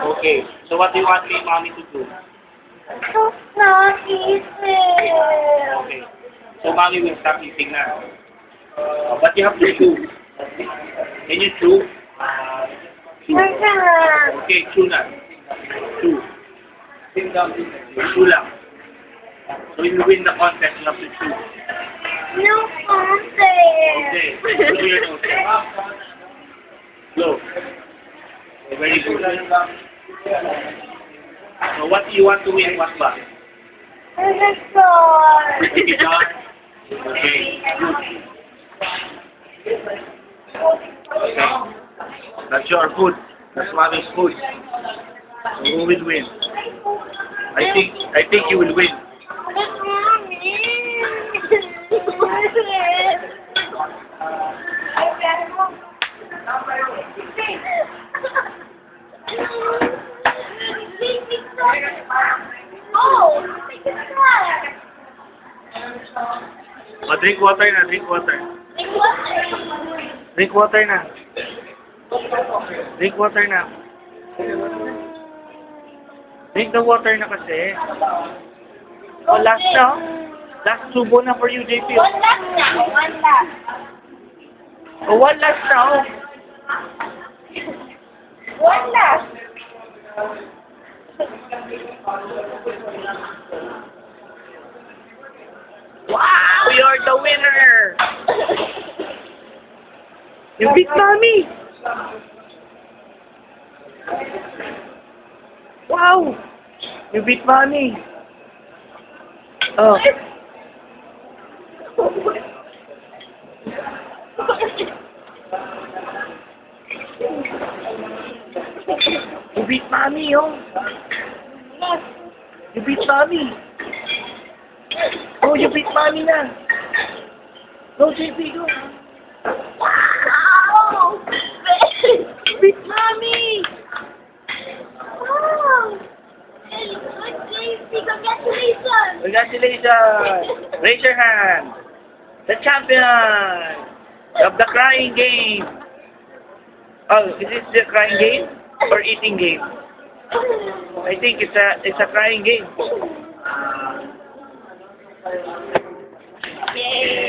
Okay. So what do you want me, mommy, to do? Stop eating. Okay. So mommy will stop eating now. But you have to chew. Can you chew? Chew. Okay, chew na. Chew. Chew lang. So you win the contest, you have to chew. No content. Okay. Chew your nose. Blow. Okay, very good. So what do you want to win? What ba? The store. Guitar? Okay. Okay. That's your food. That's mommy's food. So who will win? I think you will win. Drink water na, drink water. Drink water na. Drink water na. Drink the water na kasi. Oh, last na. Last subo na for you, JP. One last na. One last. Oh, one last na, oh. One last. Wow, you're the winner! You beat mommy! Wow! You beat mommy! Oh. You beat mommy, oh! You beat mommy! Oh, you beat mommy na! Go, JP, go! Wow! You beat mommy! Wow! Good, JC. Congratulations! Congratulations! Raise your hand! The champion of the crying game! Oh, is this the crying game or eating game? I think it's a crying game. Yay!